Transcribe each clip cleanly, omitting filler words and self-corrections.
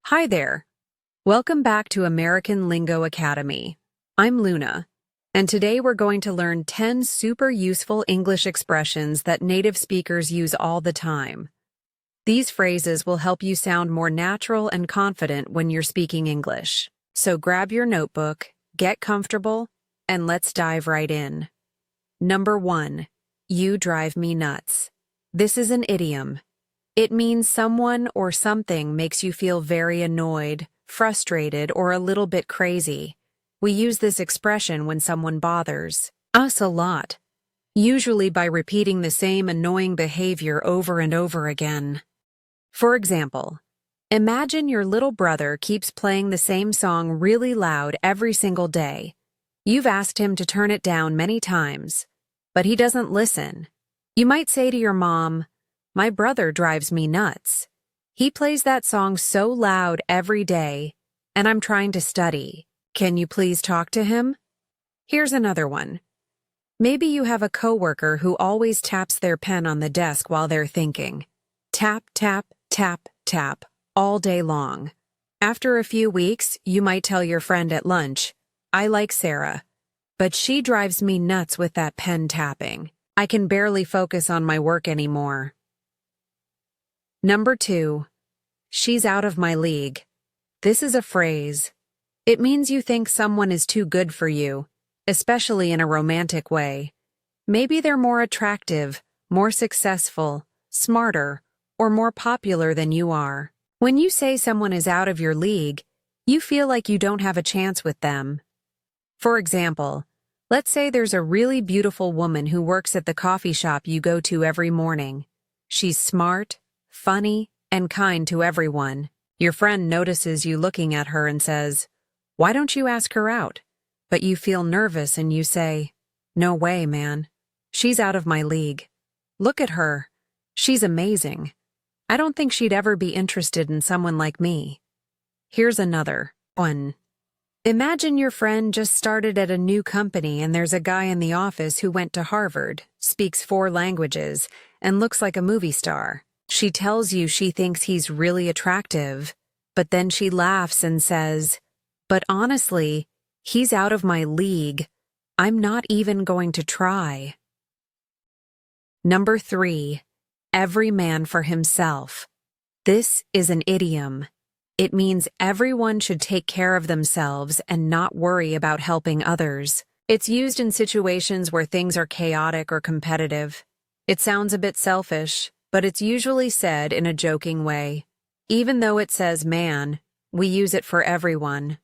Hi there. Welcome back to American Lingo Academy. I'm Luna, and today we're going to learn 10 super useful English expressions that native speakers use all the time. These phrases will help you sound more natural and confident when you're speaking English. So grab your notebook, get comfortable, and let's dive right in. Number 1. You drive me nuts. This is an idiom. It means someone or something makes you feel very annoyed, frustrated, or a little bit crazy. We use this expression when someone bothers us a lot, usually by repeating the same annoying behavior over and over again. For example, imagine your little brother keeps playing the same song really loud every single day. You've asked him to turn it down many times, but he doesn't listen. You might say to your mom, "My brother drives me nuts. He plays that song so loud every day, and I'm trying to study. Can you please talk to him?" Here's another one. Maybe you have a coworker who always taps their pen on the desk while they're thinking. Tap, tap, tap, tap, all day long. After a few weeks, you might tell your friend at lunch, "I like Sarah, but she drives me nuts with that pen tapping. I can barely focus on my work anymore." Number 2. She's out of my league. This is a phrase. It means you think someone is too good for you, especially in a romantic way. Maybe they're more attractive, more successful, smarter, or more popular than you are. When you say someone is out of your league, you feel like you don't have a chance with them. For example, let's say there's a really beautiful woman who works at the coffee shop you go to every morning. She's smart, funny, and kind to everyone. Your friend notices you looking at her and says, "Why don't you ask her out?" But you feel nervous and you say, "No way, man. She's out of my league. Look at her. She's amazing. I don't think she'd ever be interested in someone like me." Here's another one. Imagine your friend just started at a new company and there's a guy in the office who went to Harvard, speaks 4 languages, and looks like a movie star. She tells you she thinks he's really attractive, but then she laughs and says, "But honestly, he's out of my league. I'm not even going to try." Number 3. Every man for himself. This is an idiom. It means everyone should take care of themselves and not worry about helping others. It's used in situations where things are chaotic or competitive. It sounds a bit selfish, but it's usually said in a joking way. Even though it says man, we use it for everyone.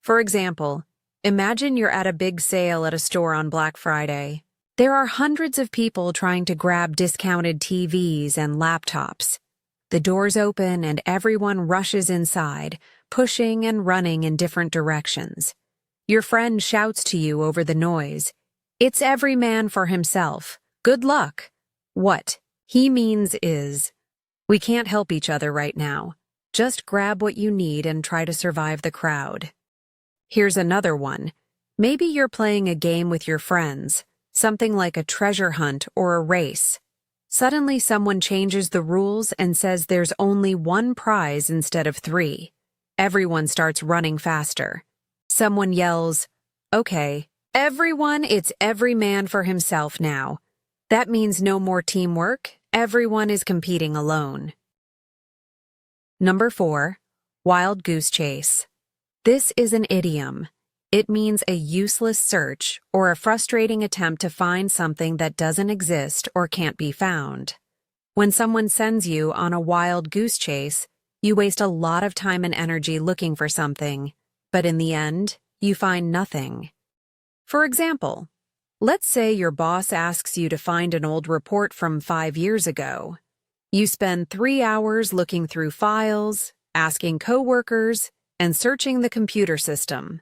For example, imagine you're at a big sale at a store on Black Friday. There are hundreds of people trying to grab discounted TVs and laptops. The doors open and everyone rushes inside, pushing and running in different directions. Your friend shouts to you over the noise, "It's every man for himself. Good luck." What he means is, we can't help each other right now. Just grab what you need and try to survive the crowd. Here's another one. Maybe you're playing a game with your friends, something like a treasure hunt or a race. Suddenly someone changes the rules and says there's only 1 prize instead of 3. Everyone starts running faster. Someone yells, "Okay, everyone, it's every man for himself now." That means no more teamwork. Everyone is competing alone. Number 4. Wild goose chase. This is an idiom. It means a useless search or a frustrating attempt to find something that doesn't exist or can't be found. When someone sends you on a wild goose chase, you waste a lot of time and energy looking for something, but in the end, you find nothing. For example, let's say your boss asks you to find an old report from 5 years ago. You spend 3 hours looking through files, asking coworkers, and searching the computer system.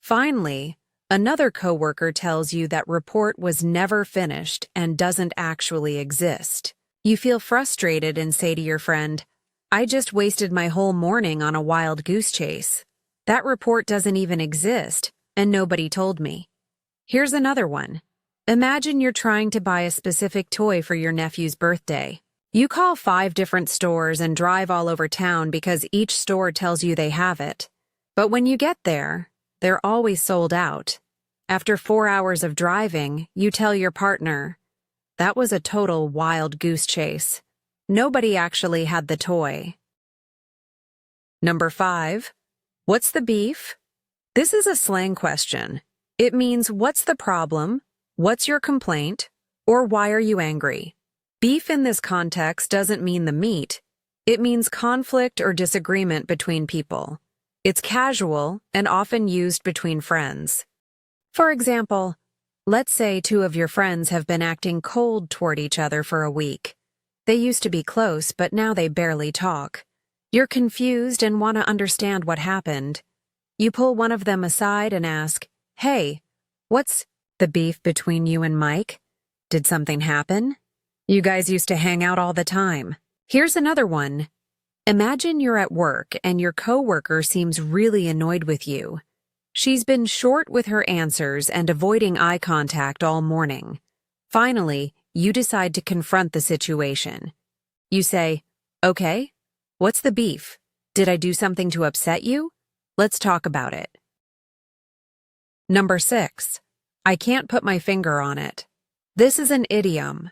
Finally, another coworker tells you that report was never finished and doesn't actually exist. You feel frustrated and say to your friend, "I just wasted my whole morning on a wild goose chase. That report doesn't even exist, and nobody told me." Here's another one. Imagine you're trying to buy a specific toy for your nephew's birthday. You call 5 different stores and drive all over town because each store tells you they have it. But when you get there, they're always sold out. After 4 hours of driving, you tell your partner, "That was a total wild goose chase. Nobody actually had the toy." Number 5. What's the beef? This is a slang question. It means what's the problem, what's your complaint, or why are you angry? Beef in this context doesn't mean the meat. It means conflict or disagreement between people. It's casual and often used between friends. For example, let's say 2 of your friends have been acting cold toward each other for a week. They used to be close, but now they barely talk. You're confused and want to understand what happened. You pull one of them aside and ask, "Hey, what's the beef between you and Mike? Did something happen? You guys used to hang out all the time." Here's another one. Imagine you're at work and your coworker seems really annoyed with you. She's been short with her answers and avoiding eye contact all morning. Finally, you decide to confront the situation. You say, "Okay, what's the beef? Did I do something to upset you? Let's talk about it." Number 6. I can't put my finger on it. This is an idiom.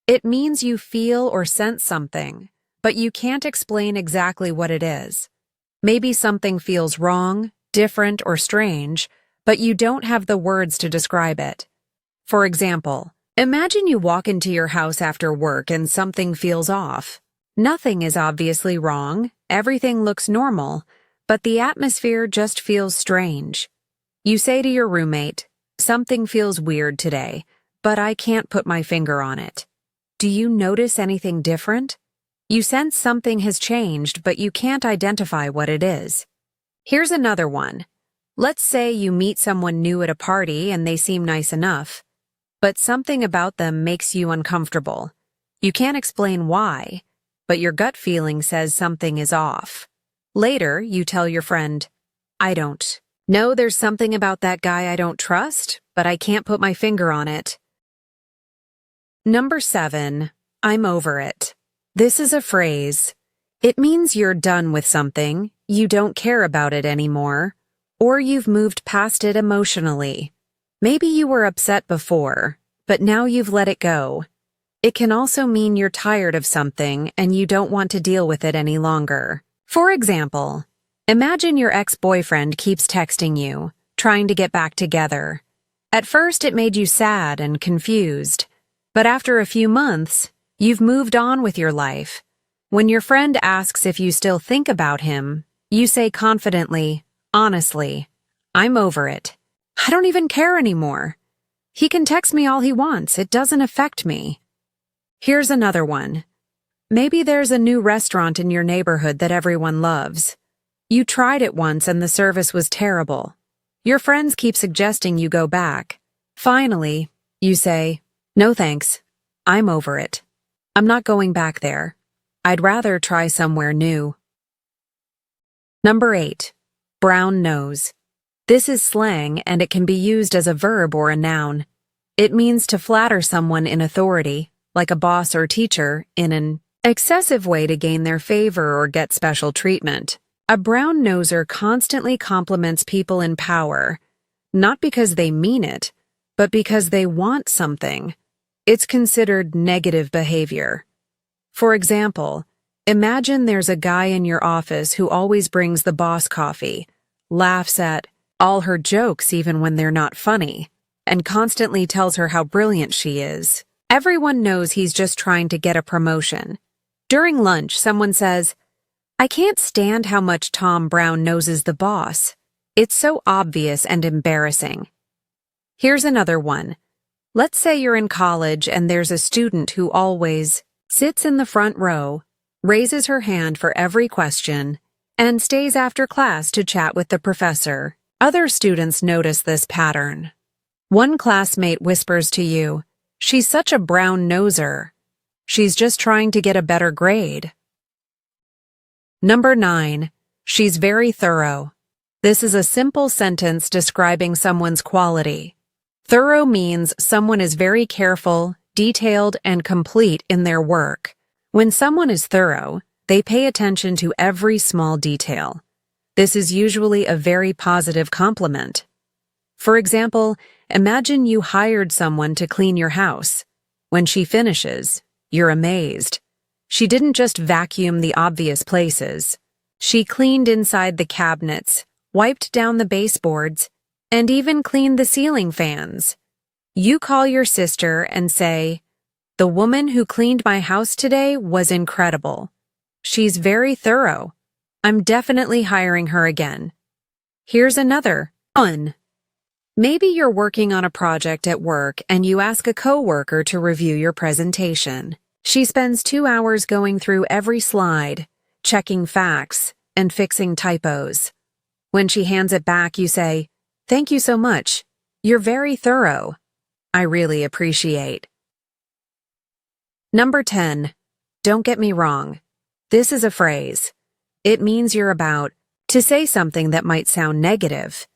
It means you feel or sense something, but you can't explain exactly what it is. Maybe something feels wrong, different, or strange, but you don't have the words to describe it. For example, imagine you walk into your house after work and something feels off. Nothing is obviously wrong, everything looks normal, but the atmosphere just feels strange. You say to your roommate, "Something feels weird today, but I can't put my finger on it." Do you notice anything different? You sense something has changed, but you can't identify what it is. Here's another one. Let's say you meet someone new at a party and they seem nice enough, but something about them makes you uncomfortable. You can't explain why, but your gut feeling says something is off. Later, you tell your friend, "I don't know, there's something about that guy I don't trust, but I can't put my finger on it." Number 7. I'm over it. This is a phrase. It means you're done with something, you don't care about it anymore, or you've moved past it emotionally. Maybe you were upset before, but now you've let it go. It can also mean you're tired of something and you don't want to deal with it any longer. For example, imagine your ex-boyfriend keeps texting you, trying to get back together. At first, it made you sad and confused, but after a few months, you've moved on with your life. When your friend asks if you still think about him, you say confidently, "Honestly, I'm over it. I don't even care anymore. He can text me all he wants, it doesn't affect me." Here's another one. Maybe there's a new restaurant in your neighborhood that everyone loves. You tried it once and the service was terrible. Your friends keep suggesting you go back. Finally, you say, "No thanks. I'm over it. I'm not going back there. I'd rather try somewhere new." Number 8. Brown nose. This is slang and it can be used as a verb or a noun. It means to flatter someone in authority, like a boss or teacher, in an excessive way to gain their favor or get special treatment. A brown noser constantly compliments people in power, not because they mean it, but because they want something. It's considered negative behavior. For example, imagine there's a guy in your office who always brings the boss coffee, laughs at all her jokes even when they're not funny, and constantly tells her how brilliant she is. Everyone knows he's just trying to get a promotion. During lunch, someone says, "I can't stand how much Tom Brown noses the boss. It's so obvious and embarrassing." Here's another one. Let's say you're in college and there's a student who always sits in the front row, raises her hand for every question, and stays after class to chat with the professor. Other students notice this pattern. One classmate whispers to you, "She's such a brown noser. She's just trying to get a better grade." Number 9. She's very thorough. This is a simple sentence describing someone's quality. Thorough means someone is very careful, detailed, and complete in their work. When someone is thorough, they pay attention to every small detail. This is usually a very positive compliment. For example, imagine you hired someone to clean your house. When she finishes, you're amazed. She didn't just vacuum the obvious places. She cleaned inside the cabinets, wiped down the baseboards, and even cleaned the ceiling fans. You call your sister and say, "The woman who cleaned my house today was incredible. She's very thorough. I'm definitely hiring her again." Here's another one. Maybe you're working on a project at work and you ask a coworker to review your presentation. She spends 2 hours going through every slide, checking facts, and fixing typos. When she hands it back, you say, "Thank you so much. You're very thorough. I really appreciate." Number 10. Don't get me wrong. This is a phrase. It means you're about to say something that might sound negative,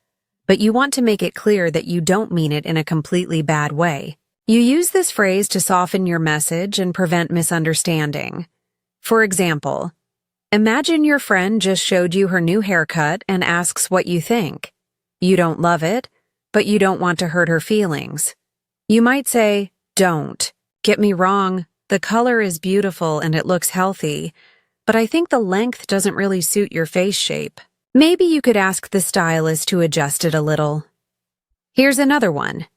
but you want to make it clear that you don't mean it in a completely bad way. You use this phrase to soften your message and prevent misunderstanding. For example, imagine your friend just showed you her new haircut and asks what you think. You don't love it, but you don't want to hurt her feelings. You might say, "Don't get me wrong, the color is beautiful and it looks healthy, but I think the length doesn't really suit your face shape." Maybe you could ask the stylist to adjust it a little. Here's another one.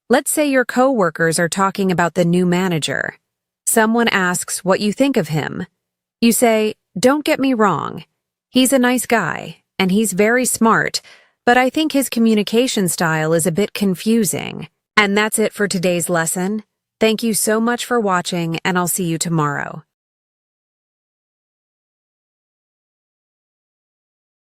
Let's say your coworkers are talking about the new manager. Someone asks what you think of him. You say, "Don't get me wrong. He's a nice guy, and he's very smart, but I think his communication style is a bit confusing." And that's it for today's lesson. Thank you so much for watching, and I'll see you tomorrow.